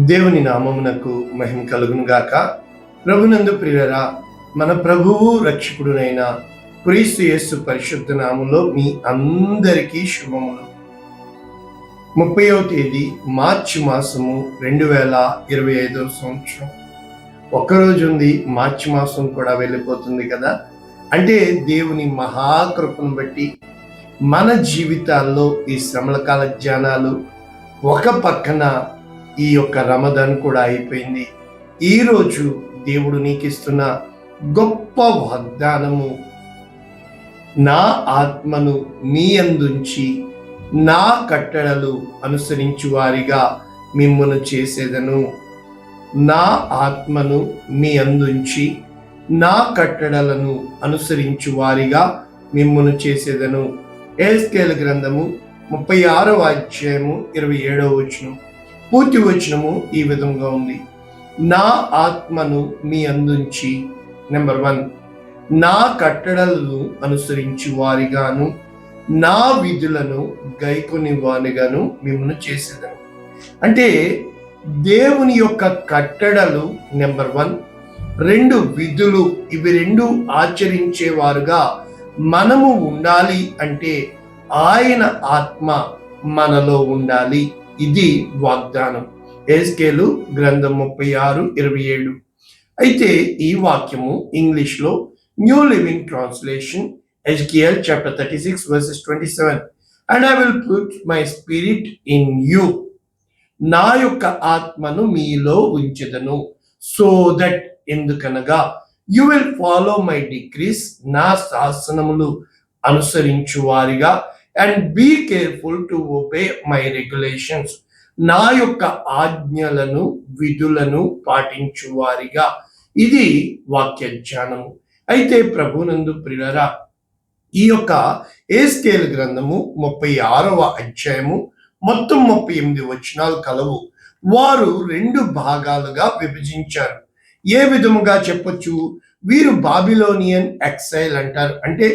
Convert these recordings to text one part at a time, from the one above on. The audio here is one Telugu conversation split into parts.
దేవుని నామమునకు మహిమ కలుగును గాక. ప్రభునందు ప్రియులరా, మన ప్రభువు రక్షకుడునైన క్రీస్తు యేసు పరిశుద్ధ నామములో మీ అందరికీ శుభములు. 30వ తేదీ మార్చి మాసము 2025 సంవత్సరం. ఒక్కరోజు ఉంది, మార్చి మాసం కూడా వెళ్ళిపోతుంది కదా. అంటే దేవుని మహాకృపను బట్టి మన జీవితాల్లో ఈ శ్రమల కాల ధ్యానాలు ఒక పక్కన ఈ యొక్క రమదాన్ కూడా అయిపోయింది. ఈరోజు దేవుడు నీకు ఇస్తున్న గొప్ప వాగ్దానము, నా ఆత్మను మీ అందుంచి నా కట్టడలు అనుసరించు వారిగా మిమ్మును చేసేదను. నా ఆత్మను మీ అందుంచి నా కట్టడలను అనుసరించు వారిగా మిమ్మును చేసేదను. యెహెజ్కేలు గ్రంథము 36వ అధ్యాయము 27వ వచనం. పూర్తి వచనము ఈ విధంగా ఉంది. నా ఆత్మను మీ అందుంచి, నెంబర్ 1, నా కట్టడలను అనుసరించి వారిగాను నా విధులను గైకొని వారిగాను మిమ్మల్ని చేసేదను. అంటే దేవుని యొక్క కట్టడలు నెంబర్ 1, 2 విధులు, ఇవి 2 ఆచరించేవారుగా మనము ఉండాలి. అంటే ఆయన ఆత్మ మనలో ఉండాలి. ఇది వాగ్దానం. యెహెజ్కేలు గ్రంథం 36:27. అయితే ఈ వాక్యము ఇంగ్లీష్లో new living translation, Ezekiel chapter 36 verses 27. And I will put my spirit in you. నా యొక్క ఆత్మను మీలో ఉంచెదను. సో దట్, ఎందుకనగా you will follow my decrees, నా శాసనములు అనుసరించు వారిగా, and be careful to obey my regulations, నా యొక్క ఆజ్ఞలను విధులను పాటించు వారిగా. ఇది వాక్య ధ్యానము. అయితే ప్రభునందు ప్రియులరా, ఈ యొక్క యెహెజ్కేలు గ్రంథము 36వ అధ్యాయము మొత్తం 38 వచనాలు కలవు. వారు 2 భాగాలుగా విభజించారు. ఏ విధముగా చెప్పొచ్చు? వీరు బాబిలోనియన్ ఎక్సైల్ అంటారు. అంటే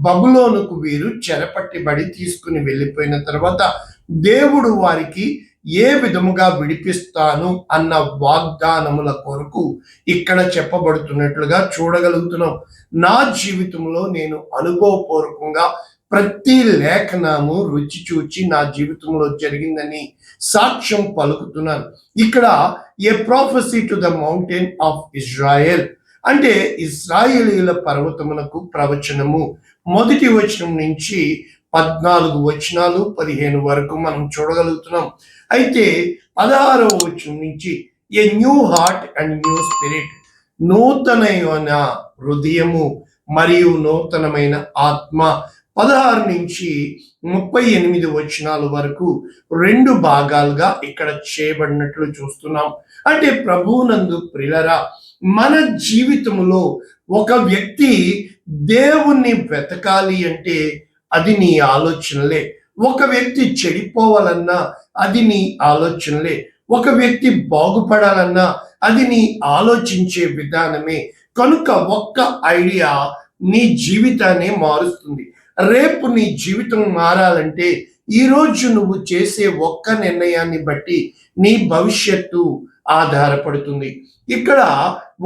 బబులోనుకు వీరు చెరపట్టిబడి తీసుకుని వెళ్ళిపోయిన తర్వాత దేవుడు వారికి ఏ విధముగా విడిపిస్తాను అన్న వాగ్దానముల కొరకు ఇక్కడ చెప్పబడుతున్నట్లుగా చూడగలుగుతున్నాం. నా జీవితంలో నేను అనుభవపూర్వకంగా ప్రతి లేఖనము రుచి చూచి నా జీవితంలో జరిగిందని సాక్ష్యం పలుకుతున్నాను. ఇక్కడ a prophecy to the mountain of Israel, అంటే ఇశ్రాయేలీయుల పర్వతమునకు ప్రవచనము. 1వ వచనం నుంచి 14 వచనాలు 15 వరకు మనం చూడగలుగుతున్నాం. అయితే 16వ వచనం నుంచి a new heart and new spirit, నూతనమైన హృదయము మరియు నూతనమైన ఆత్మ. 16 నుంచి 38 వచనాల వరకు 2 భాగాలుగా ఇక్కడ చేయబడినట్లు చూస్తున్నాం. అంటే ప్రభువునందు ప్రియులరా, మన జీవితంలో ఒక వ్యక్తి దేవుణ్ణి వెతకాలి అంటే అది నీ ఆలోచనలే. ఒక వ్యక్తి చెడిపోవాలన్నా అది నీ ఆలోచనలే. ఒక వ్యక్తి బాగుపడాలన్నా అది నీ ఆలోచించే విధానమే. కనుక ఒక్క ఐడియా నీ జీవితాన్ని మారుస్తుంది. రేపు నీ జీవితం మారాలంటే ఈరోజు నువ్వు చేసే ఒక్క నిర్ణయాన్ని బట్టి నీ భవిష్యత్తు ఆధారపడుతుంది. ఇక్కడ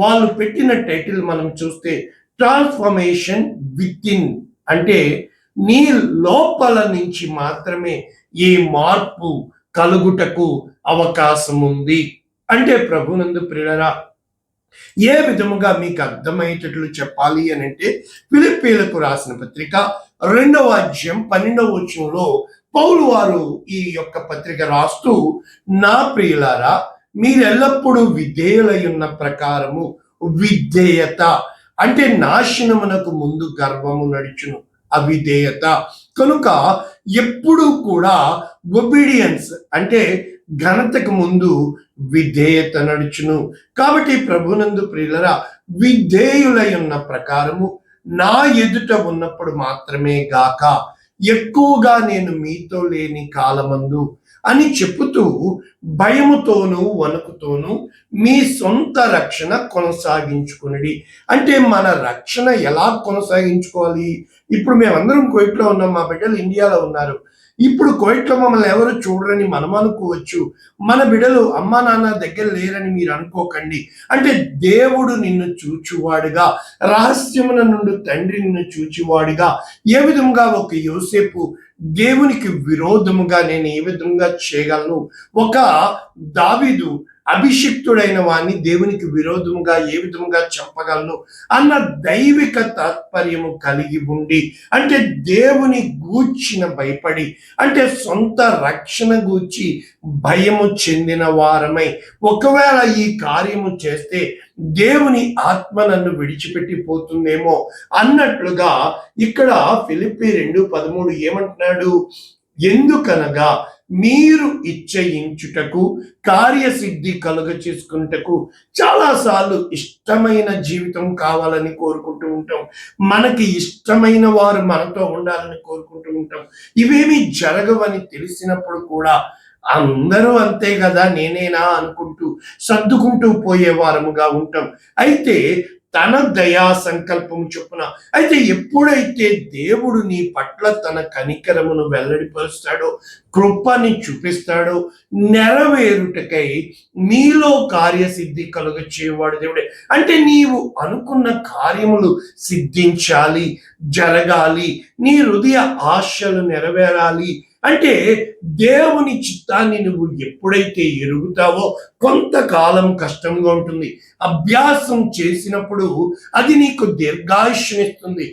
వాళ్ళు పెట్టిన టైటిల్ మనం చూస్తే ట్రాన్స్ఫర్మేషన్ విత్ ఇన్, అంటే నీ లోపల నుంచి మాత్రమే ఈ మార్పు కలుగుటకు అవకాశం ఉంది. అంటే ప్రభునందు ప్రియులరా, ఏ విధముగా మీకు అర్థమయ్యేటట్లు చెప్పాలి అని అంటే, ఫిలిప్పీలకు రాసిన పత్రిక 2వ అధ్యాయం 12వ వచనంలో పౌలు వారు ఈ యొక్క పత్రిక రాస్తూ, నా ప్రియులారా, మీరెల్లప్పుడూ విధేయులై ఉన్న ప్రకారము విధేయత, అంటే నాశనమునకు ముందు గర్వము నడుచును, అవిధేయత. కనుక ఎప్పుడూ కూడా ఒబీడియన్స్, అంటే ఘనతకు ముందు విధేయత నడుచును. కాబట్టి ప్రభునందు ప్రియులరా, విధేయులై ఉన్న ప్రకారము నా ఎదుట ఉన్నప్పుడు మాత్రమే గాక ఎక్కువగా నేను మీతో లేని కాలమందు అని చెప్పుతూ భయముతోనూ వణుకుతోనూ మీ సొంత రక్షణ కొనసాగించుకుని. అంటే మన రక్షణ ఎలా కొనసాగించుకోవాలి? ఇప్పుడు మేమందరం కువైట్లో ఉన్నాం, మా బిడ్డలు ఇండియాలో ఉన్నారు. ఇప్పుడు కోయిట్లో మమ్మల్ని ఎవరు చూడరని మనం అనుకోవచ్చు. మన బిడ్డలు అమ్మా నాన్న దగ్గర లేరని మీరు అనుకోకండి. అంటే దేవుడు నిన్ను చూచువాడుగా, రహస్యమున నుండి తండ్రి నిన్ను చూచువాడుగా, ఏ విధంగా ఒక యోసేపు దేవునికి విరోధముగా నేను ఏ విధంగా చేయగలను, ఒక దావీదు అభిషిక్తుడైన వాణ్ణి దేవునికి విరోధముగా ఏ విధముగా చెప్పగలను అన్న దైవిక తాత్పర్యము కలిగి ఉండి, అంటే దేవుని గూర్చిన భయపడి, అంటే సొంత రక్షణ గూర్చి భయము చెందిన వారమై ఒకవేళ ఈ కార్యము చేస్తే దేవుని ఆత్మ నన్ను విడిచిపెట్టి పోతుందేమో అన్నట్లుగా ఇక్కడ ఫిలిప్పీ 2:13 ఏమంటున్నాడు? ఎందుకనగా మీరు ఇచ్చయించుటకు, కార్యసిద్ధి కలుగ చేసుకుంటకు చాలాసార్లు ఇష్టమైన జీవితం కావాలని కోరుకుంటూ ఉంటాం. మనకి ఇష్టమైన వారు మనతో ఉండాలని కోరుకుంటూ ఉంటాం. ఇవేమీ జరగవని తెలిసినప్పుడు కూడా అందరూ అంతే కదా, నేనేనా అనుకుంటూ సర్దుకుంటూ పోయేవారముగా ఉంటాం. అయితే తన దయా సంకల్పము చొప్పున, అయితే ఎప్పుడైతే దేవుడు నీ పట్ల తన కనికరమును వెల్లడిపరుస్తాడో, కృపని చూపిస్తాడో, నెరవేరుటకై మీలో కార్యసిద్ధి కలుగ చేయవాడు దేవుడే. అంటే నీవు అనుకున్న కార్యములు సిద్ధించాలి, జరగాలి, నీ హృదయ ఆశలు నెరవేరాలి అంటే దేవుని చిత్తాన్ని నువ్వు ఎప్పుడైతే ఎరుగుతావో కొంతకాలం కష్టంగా ఉంటుంది. అభ్యాసం చేసినప్పుడు అది నీకు దీర్ఘాయుష్నిస్తుంది,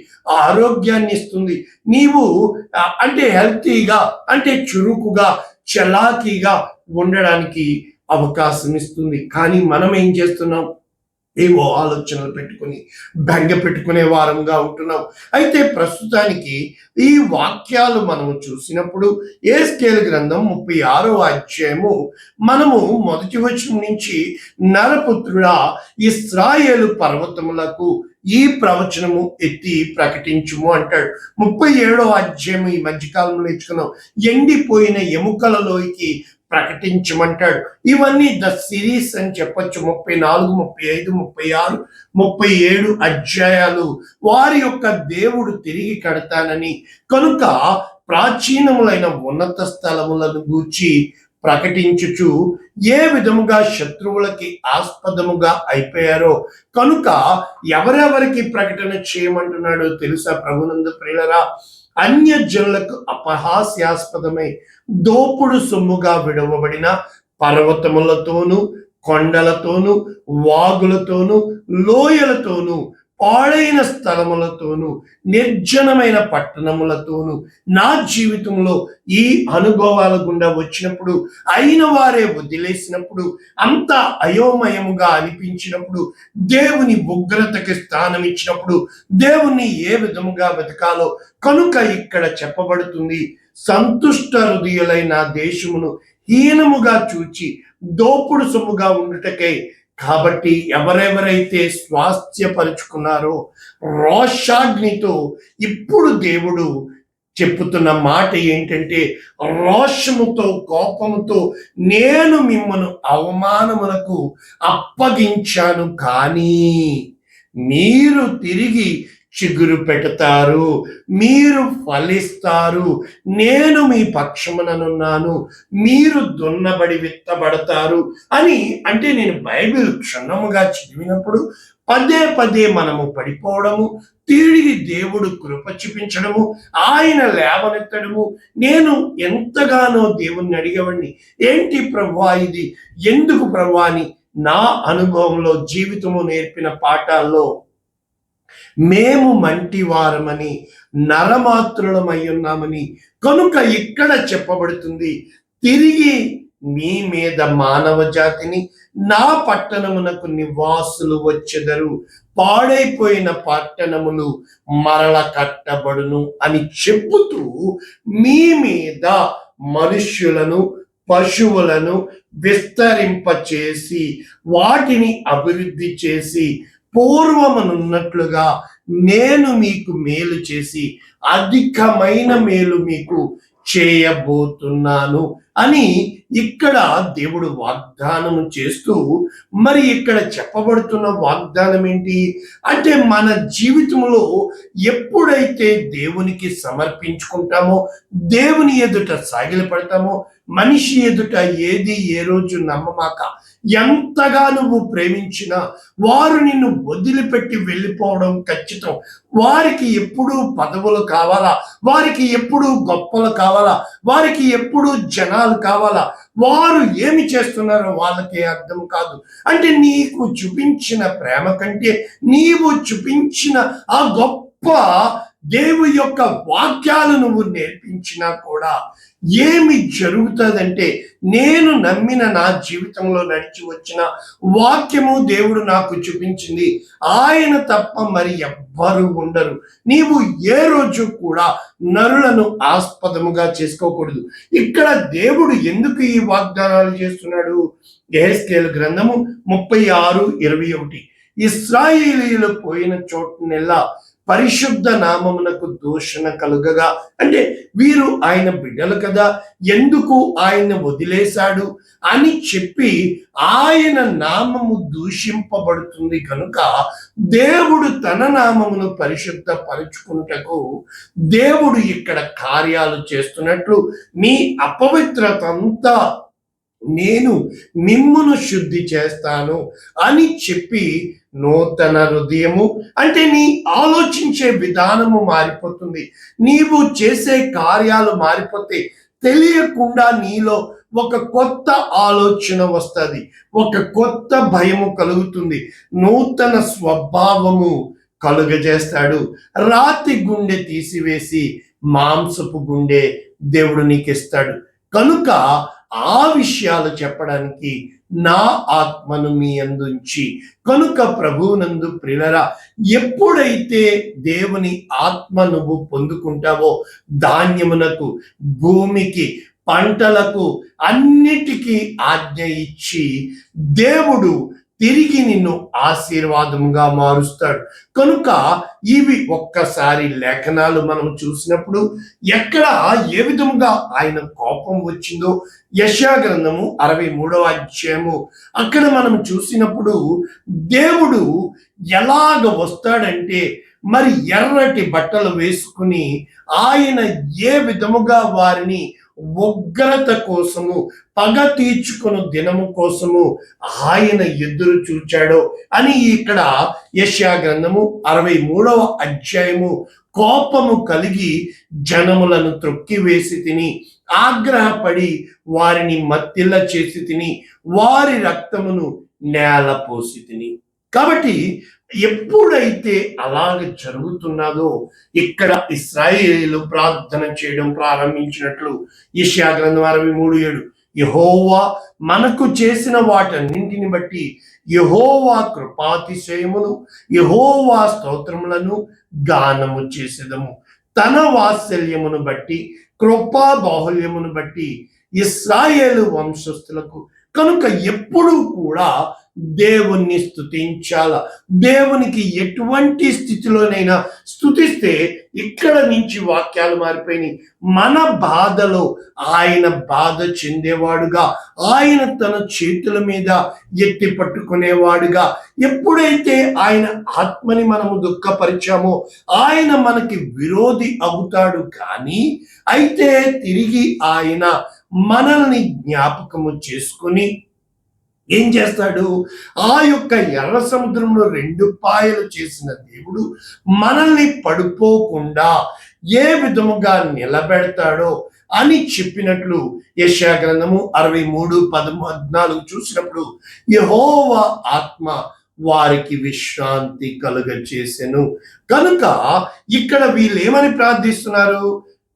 ఆరోగ్యాన్ని ఇస్తుంది. నీవు అంటే హెల్తీగా, అంటే చురుకుగా, చలాకీగా ఉండడానికి అవకాశం ఇస్తుంది. కానీ మనం ఏం చేస్తున్నాం? ఏవో ఆలోచనలు పెట్టుకుని బెంగ పెట్టుకునే వారంగా ఉంటున్నాం. అయితే ప్రస్తుతానికి ఈ వాక్యాలు మనము చూసినప్పుడు యెహెజ్కేలు గ్రంథం 36వ అధ్యాయము మనము మొదటి వచనం నుంచి, నరపుత్రుడా ఇశ్రాయేలు పర్వతములకు ఈ ప్రవచనము ఎత్తి ప్రకటించుము అంటాడు. 37వ అధ్యాయం ఈ మధ్యకాలంలో నేర్చుకున్నాం, ఎండిపోయిన ఎముకలలోకి ప్రకటించమంటాడు. ఇవన్నీ ద సిరీస్ అని చెప్పొచ్చు. 34, 35, 36, 37 అధ్యాయాలు వారి యొక్క దేవుడు తిరిగి కడతానని, కనుక ప్రాచీనములైన ఉన్నత స్థలములను గూర్చి ప్రకటించుచు ఏ విధముగా శత్రువులకి ఆస్పదముగా అయిపోయారో, కనుక ఎవరెవరికి ప్రకటన చేయమంటున్నాడో తెలుసా ప్రభునందు ప్రియులారా? అన్యజనులకు అపహాస్యాస్పదమై దోపుడు సొమ్ముగా విడవబడిన పర్వతములతోనూ, కొండలతోనూ, వాగులతోనూ, లోయలతోనూ, పాడైన స్థలములతోనూ, నిర్జనమైన పట్టణములతోనూ నా జీవితంలో ఈ అనుభవాల గుండా వచ్చినప్పుడు, అయిన వారే వదిలేసినప్పుడు, అంతా అయోమయముగా అనిపించినప్పుడు, దేవుని ఉగ్రతకి స్థానం ఇచ్చినప్పుడు, దేవుణ్ణి ఏ విధముగా వెతకాలో కనుక ఇక్కడ చెప్పబడుతుంది. సంతుష్ట హృదయులైన దేశమును హీనముగా చూచి దోపుడు సొమ్ముగా ఉండుటకై, కాబట్టి ఎవరెవరైతే స్వాస్థ్యపరుచుకున్నారో రోషాగ్నితో, ఇప్పుడు దేవుడు చెప్పుతున్న మాట ఏంటంటే, రోషముతో, కోపముతో నేను మిమ్మను అవమానములకు అప్పగించాను, కానీ మీరు తిరిగి చిగురు పెడతారు, మీరు ఫలిస్తారు, నేను మీ పక్షముననున్నాను, మీరు దున్నబడి విత్తబడతారు అని. అంటే నేను బైబిల్ క్షుణ్ణముగా చదివినప్పుడు పదే పదే మనము పడిపోవడము, తిరిగి దేవుడు కృప చూపించడము, ఆయన లేవనెత్తడము. నేను ఎంతగానో దేవుణ్ణి అడిగేవాడిని, ఏంటి ప్రభువా ఇది, ఎందుకు ప్రభువా అని. నా అనుభవంలో, జీవితము నేర్పిన పాఠాల్లో మేము మంటివారమని, నరమాత్రులమై ఉన్నామని, కనుక ఇక్కడ చెప్పబడుతుంది, తిరిగి మీ మీద మానవ జాతిని, నా పట్టణమునకు నివాసులు వచ్చెదరు, పాడైపోయిన పట్టణములు మరల కట్టబడును అని చెప్పుతూ మీ మీద మనుష్యులను, పశువులను విస్తరింపచేసి వాటిని అభివృద్ధి చేసి పూర్వమునున్నట్లుగా నేను మీకు మేలు చేసి అధికమైన మేలు మీకు చేయబోతున్నాను అని ఇక్కడ దేవుడు వాగ్దానం చేస్తూ, మరి ఇక్కడ చెప్పబడుతున్న వాగ్దానం ఏంటి అంటే, మన జీవితంలో ఎప్పుడైతే దేవునికి సమర్పించుకుంటామో, దేవుని ఎదుట సాగిలపడతామో, మనిషి ఎదుట ఏది ఏ రోజు నమ్మమాక, ఎంతగా నువ్వు ప్రేమించినా వారు నిన్ను వదిలిపెట్టి వెళ్ళిపోవడం ఖచ్చితం. వారికి ఎప్పుడు పదవులు కావాలా, వారికి ఎప్పుడు గొప్పలు కావాలా, వారికి ఎప్పుడు జనాలు కావాలా, వారు ఏమి చేస్తున్నారో వాళ్ళకే అర్థం కాదు. అంటే నీకు చూపించిన ప్రేమ కంటే నీవు చూపించిన ఆ గొప్ప దేవుని యొక్క వాక్యాలు నువ్వు నేర్పించినా కూడా ఏమి జరుగుతుందంటే, నేను నమ్మిన నా జీవితంలో నడిచి వచ్చిన వాక్యము దేవుడు నాకు చూపించింది, ఆయన తప్ప మరి ఎవ్వరు ఉండరు. నీవు ఏ రోజు కూడా నరులను ఆస్పదముగా చేసుకోకూడదు. ఇక్కడ దేవుడు ఎందుకు ఈ వాగ్దానాలు చేస్తున్నాడు? యెహెజ్కేలు గ్రంథము 36:21, ఇశ్రాయేలీయులు పోయిన చోటునెల్లా పరిశుద్ధ నామమునకు దూషణ కలుగగా, అంటే వీరు ఆయన బిడ్డలు కదా, ఎందుకు ఆయన వదిలేశాడు అని చెప్పి ఆయన నామము దూషింపబడుతుంది కనుక దేవుడు తన నామమును పరిశుద్ధ పరుచుకున్నటకు దేవుడు ఇక్కడ కార్యాలు చేస్తున్నట్లు, మీ అపవిత్రత అంతా నేను మిమ్మును శుద్ధి చేస్తాను అని చెప్పి, నూతన హృదయము అంటే నీ ఆలోచించే విధానము మారిపోతుంది. నీవు చేసే కార్యాలు మారిపోతే తెలియకుండా నీలో ఒక కొత్త ఆలోచన వస్తుంది, ఒక కొత్త భయము కలుగుతుంది, నూతన స్వభావము కలుగజేస్తాడు. రాతి గుండె తీసివేసి మాంసపు గుండె దేవుడు నీకు ఇస్తాడు. కనుక ఆ విషయాలు చెప్పడానికి నా ఆత్మను మీ అందుంచి, కనుక ప్రభువునందు ప్రియులరా, ఎప్పుడైతే దేవుని ఆత్మ నువ్వు పొందుకుంటావో, ధాన్యమునకు, భూమికి, పంటలకు అన్నిటికీ ఆజ్ఞ ఇచ్చి దేవుడు తిరిగి నిన్ను ఆశీర్వాదముగా మారుస్తాడు. కనుక ఇవి ఒక్కసారి లేఖనాలు మనం చూసినప్పుడు ఎక్కడ ఏ విధముగా ఆయన కోపం వచ్చిందో, యెషయా గ్రంథము 63 అక్కడ మనం చూసినప్పుడు దేవుడు ఎలాగ వస్తాడంటే, మరి ఎర్రటి బట్టలు వేసుకుని ఆయన ఏ విధముగా వారిని ఉగ్రత కోసము, పగ తీర్చుకున్న దినము కోసము ఆయన ఎదురు చూచాడో అని ఇక్కడ యెషయా గ్రంథము 63 కోపము కలిగి జనములను త్రొక్కివేసి తిని, ఆగ్రహపడి వారిని మత్తిల్ల చేసి తిని, వారి రక్తమును నేల పోసి తిని. కాబట్టి ఎప్పుడైతే అలాగ జరుగుతున్నదో, ఇక్కడ ఇశ్రాయేలీయులు ప్రార్థన చేయడం ప్రారంభించినట్లు యెషయా గ్రంథం 63:7, యెహోవా మనకు చేసిన వాటన్నింటిని బట్టి యెహోవా కృపాతిశయమును, యెహోవా స్తోత్రములను గానము చేసేదము. తన వాత్సల్యమును బట్టి, కృపా బాహుల్యమును బట్టి ఇశ్రాయేలు వంశస్థులకు. కనుక ఎప్పుడు కూడా దేవుణ్ణి స్తుతించాల. దేవునికి ఎటువంటి స్థితిలోనైనా స్తుతిస్తే, ఇక్కడ నుంచి వాక్యాలు మారిపోయినాయి. మన బాధలో ఆయన బాధ చెందేవాడుగా, ఆయన తన చేతుల మీద ఎత్తి పట్టుకునేవాడుగా, ఎప్పుడైతే ఆయన ఆత్మని మనము దుఃఖపరిచామో ఆయన మనకి విరోధి అవుతాడు. కానీ అయితే తిరిగి ఆయన మనల్ని జ్ఞాపకము చేసుకుని ఏం చేస్తాడు? ఆ యొక్క ఎర్ర సముద్రంలో 2 పాయలు చేసిన దేవుడు మనల్ని పడిపోకుండా ఏ విధముగా నిలబెడతాడో అని చెప్పినట్లు యెషయా గ్రంథము 63:14 చూసినప్పుడు, యెహోవా ఆత్మ వారికి విశ్రాంతి కలుగచేసెను. కనుక ఇక్కడ వీళ్ళు ఏమని ప్రార్థిస్తున్నారు?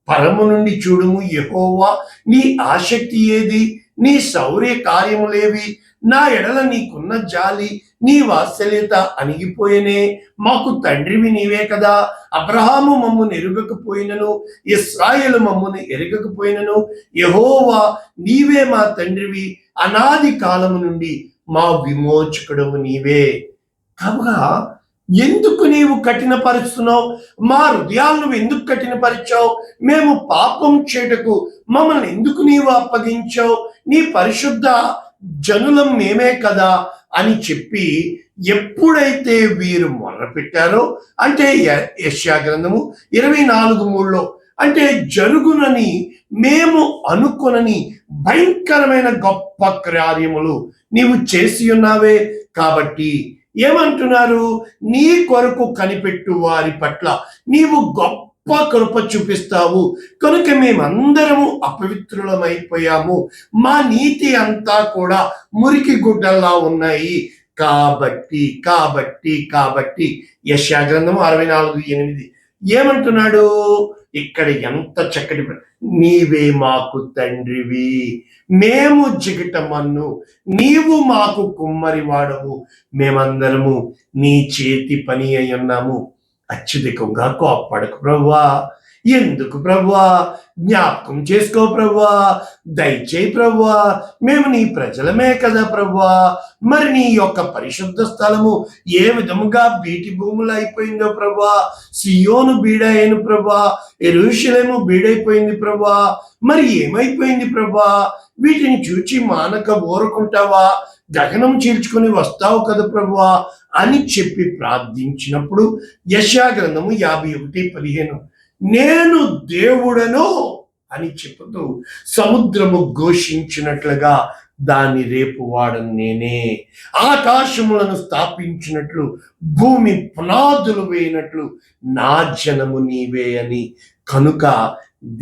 పరము నుండి చూడుము యెహోవా, నీ ఆసక్తి ఏది? నీ శౌర్య కార్యములేవి? నా ఎడల నీకున్న జాలి, నీ వాత్సల్యత అణిగిపోయేనే. మాకు తండ్రివి నీవే కదా. అబ్రహాము మమ్మను ఎరుగకపోయినను, ఇశ్రాయేలు మమ్మను ఎరగకపోయినను, యెహోవా నీవే మా తండ్రివి, అనాది కాలము నుండి మా విమోచకుడము నీవే. కావుగా ఎందుకు నీవు కఠినపరుస్తున్నావు? మా హృదయాలు నువ్వు ఎందుకు కఠినపరిచావు? మేము పాపం చేటకు మమ్మల్ని ఎందుకు నీవు అప్పగించావు? నీ పరిశుద్ధ జనులం మేమే కదా అని చెప్పి ఎప్పుడైతే వీరు మొర్రపెట్టారో, అంటే యెషయా గ్రంథము 24:3లో, అంటే జరుగునని మేము అనుకొనని భయంకరమైన గొప్ప కార్యములు నీవు చేసి ఉన్నావే, కాబట్టి ఏమంటున్నారు? నీ కొరకు కనిపెట్టు వారి పట్ల నీవు గొప్ప కృప చూపిస్తావు కనుక మేమందరము అపవిత్రులమైపోయాము, మా నీతి అంతా కూడా మురికి గుడ్డల్లా ఉన్నాయి. కాబట్టి కాబట్టి కాబట్టి యెషయా గ్రంథము 64:8 ఏమంటున్నాడు? ఇక్కడ ఎంత చక్కటి నీవే మాకు తండ్రివి, మేము జిగటమన్ను, నీవు మాకు కుమ్మరి వాడవు, మేమందరము నీ చేతి పని అయి ఉన్నాము. అత్యధికంగా కోప్పడకు ప్రభువా, ఎందుకు ప్రభువా, జ్ఞాపకం చేసుకో ప్రభువా, దయచేయి ప్రభువా, మేము నీ ప్రజలమే కదా ప్రభువా. మరి నీ యొక్క పరిశుద్ధ స్థలము ఏ విధముగా బీటి భూములు అయిపోయిందో ప్రభువా, సియోను బీడైన ప్రభువా, యెరూషలేము బీడైపోయింది ప్రభువా, మరి ఏమైపోయింది ప్రభువా? వీటిని చూచి మానక ఊరుకుంటావా? గగనం చీల్చుకొని వస్తావు కదా ప్రభువా అని చెప్పి ప్రార్థించినప్పుడు యెషయా గ్రంథము 51:15 నేను దేవుడను అని చెబుతూ సముద్రము ఘోషించినట్లుగా దాన్ని రేపు వాడను నేనే, ఆకాశములను స్థాపించినట్లు భూమి పునాదులు వేయినట్లు నా జనము నీవే అని. కనుక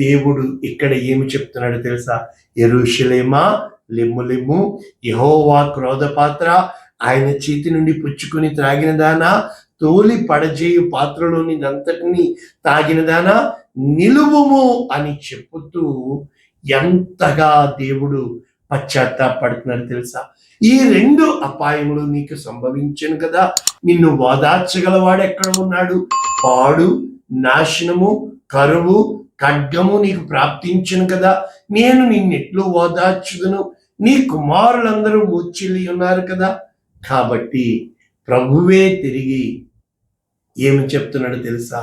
దేవుడు ఇక్కడ ఏమి చెప్తున్నాడు తెలుసా? యెరూషలేమా లెమ్ము లెమ్ము, యెహోవా క్రోధపాత్ర, ఆయన చేతి నుండి పుచ్చుకొని త్రాగిన దానా, తోలి పడజేయు పాత్రలోని అంతటిని తాగిన దానా నిలువుము అని చెప్పుతూ ఎంతగా దేవుడు పశ్చాత్తాపడుతున్నారు తెలుసా? ఈ 2 అపాయములు నీకు సంభవించను కదా, నిన్ను ఓదార్చగలవాడు ఎక్కడ ఉన్నాడు? పాడు, నాశనము, కరువు, ఖడ్గము నీకు ప్రాప్తించను కదా, నేను నిన్నెట్లు ఓదార్చుదును? నీ కుమారులందరూ మూర్ఛిల్లి ఉన్నారు కదా. కాబట్టి ప్రభువే తిరిగి ఏమి చెప్తున్నాడు తెలుసా?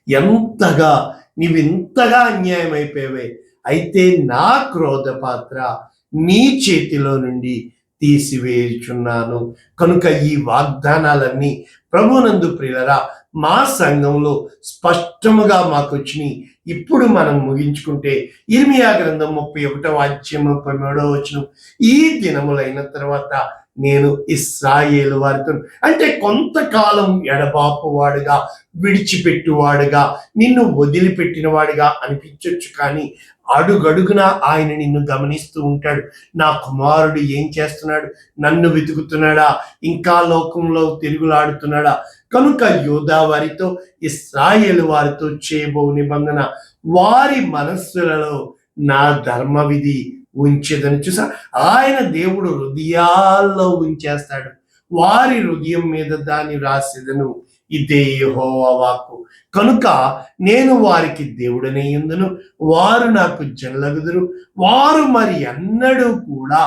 ఎంతగా నీవింతగా అన్యాయం అయిపోయావే, అయితే నా క్రోధ పాత్ర నీ చేతిలో నుండి తీసివేయుచున్నాను. కనుక ఈ వాగ్దానాలన్నీ ప్రభునందు ప్రియులరా మా సంఘంలో స్పష్టముగా మాకు వచ్చినాయి. ఇప్పుడు మనం ముగించుకుంటే ఇర్మియా గ్రంథం 31:33 ఈ దినములైన తర్వాత నేను ఇశ్రాయేలు వారితో, అంటే కొంతకాలం ఎడబాపువాడుగా, విడిచిపెట్టువాడుగా, నిన్ను వదిలిపెట్టిన వాడిగా అనిపించవచ్చు, కానీ అడుగడుగున ఆయన నిన్ను గమనిస్తూ ఉంటాడు. నా కుమారుడు ఏం చేస్తున్నాడు? నన్ను వెతుకుతున్నాడా? ఇంకా లోకంలో తిరుగులాడుతున్నాడా? కనుక యూదా వారితో, ఇశ్రాయేలు వారితో చేయబో నిబంధన వారి మనస్సులలో నా ధర్మ విధి ఉంచేదని చూసా. ఆయన దేవుడు హృదయాల్లో ఉంచేస్తాడు, వారి హృదయం మీద దాన్ని రాసేదను, ఇదే యెహోవా వాక్కు. కనుక నేను వారికి దేవుడనే యుందును, వారు నాకు జనులగుదురు, వారు మరి ఎన్నడూ కూడా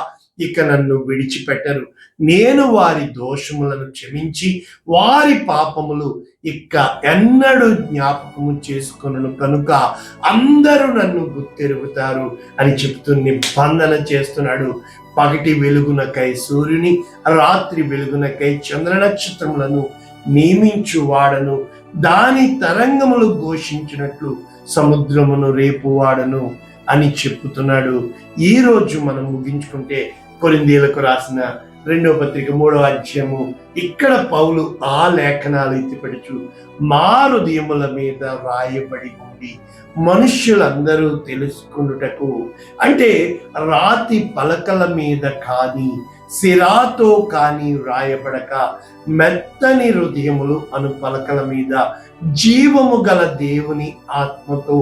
ఇక నన్ను విడిచిపెట్టరు. నేను వారి దోషములను క్షమించి వారి పాపములు ఇక ఎన్నడూ జ్ఞాపకము చేసుకొనును. కనుక అందరూ నన్ను గుర్తెరుగుతారు అని చెప్తూ నిబంధన చేస్తున్నాడు. పగటి వెలుగునకై సూర్యుని, రాత్రి వెలుగునకై చంద్ర నక్షత్రములను నియమించు వాడను, దాని తరంగములు ఘోషించినట్లు సముద్రమును రేపు వాడను అని చెప్పుతున్నాడు. ఈ రోజు మనం ముగించుకుంటే కొరింథీయులకు రాసిన 2వ పత్రిక 3వ అధ్యాయము, ఇక్కడ పౌలు ఆ లేఖనాలు ఎత్తిపెడుచు మా హృదయముల మీద రాయబడి ఉండి మనుష్యులందరూ తెలుసుకొనుటకు, అంటే రాతి పలకల మీద కానీ సిరాతో కానీ రాయబడక మెత్తని హృదయములు అను పలకల మీద జీవము గల దేవుని ఆత్మతో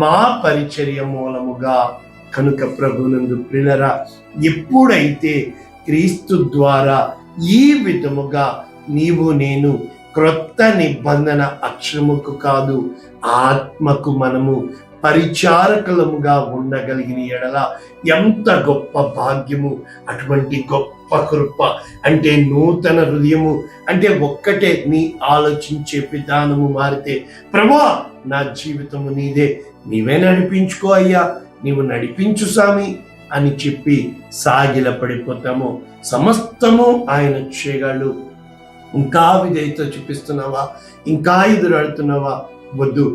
మా పరిచర్య మూలముగా. కనుక ప్రభునందు ప్రియులరా, ఎప్పుడైతే క్రీస్తు ద్వారా ఈ విధముగా నీవు నేను క్రొత్త నిబంధన అక్షరముకు కాదు ఆత్మకు మనము పరిచారకులముగా ఉండగలిగిన ఎడల ఎంత గొప్ప భాగ్యము! అటువంటి గొప్ప గొప్ప కృప, అంటే నూతన హృదయము, అంటే ఒక్కటే నీ ఆలోచించే విధానము మారితే, ప్రభువా నా జీవితము నీదే, నీవే నడిపించుకో అయ్యా, నీవు నడిపించు స్వామి అని చెప్పి సాగిల పడిపోతాము. సమస్తము ఆయన చేయగలడు. ఇంకా విధేయత చూపిస్తున్నావా? ఇంకా ఎదురాడుతున్నావా? వద్దు,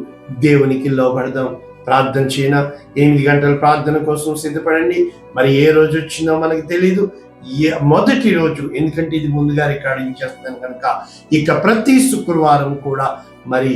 దేవునికి లోబడదాం. ప్రార్థన చేయనా? 8 గంటల ప్రార్థన కోసం సిద్ధపడండి. మరి ఏ రోజు వచ్చిందో మనకి తెలీదు. మొదటి రోజు, ఎందుకంటే ఇది ముందుగా రికార్డింగ్ చేస్తాను కనుక, ఇక ప్రతి శుక్రవారం కూడా మరి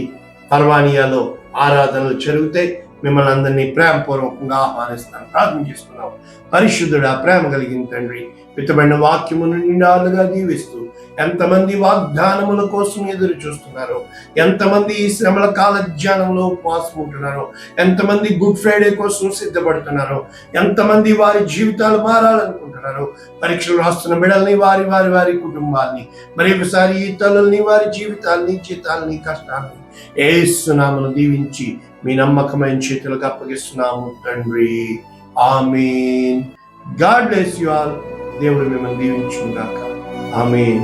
పర్వానియాలో ఆరాధనలు జరుగుతాయి. మిమ్మల్ని అందరినీ ప్రేమపూర్వకంగా ఆహ్వానిస్తాను. ప్రార్థన చేసుకున్నాం. పరిశుద్ధుడా, ప్రేమ కలిగిన తండ్రి, విత్తబడిన వాక్యమును నిండాలుగా దీవిస్తూ ఎంతమంది వాగ్దానముల కోసం ఎదురు చూస్తున్నారో, ఎంతమంది ఈ శ్రమల కాల ధ్యానంలో ఉపవాసం ఉంటున్నారో, ఎంతమంది గుడ్ ఫ్రైడే కోసం సిద్ధపడుతున్నారో, ఎంతమంది వారి జీవితాలు మారాలనుకుంటున్నారో, పరీక్షలు రాస్తున్న బిడ్డల్ని, వారి వారి వారి కుటుంబాన్ని, మరి ఒకసారి ఈ తల్లుల్ని, వారి జీవితాల్ని, జీతాల్ని, కష్టాల్ని యేసునామమున దీవించి మీ నమ్మకమైన చేతులకు అప్పగిస్తున్నాము తండ్రి. ఆమేన్. God bless you all. దేవుడు మిమ్మల్ని దీవించును గాక. ఆమేన్.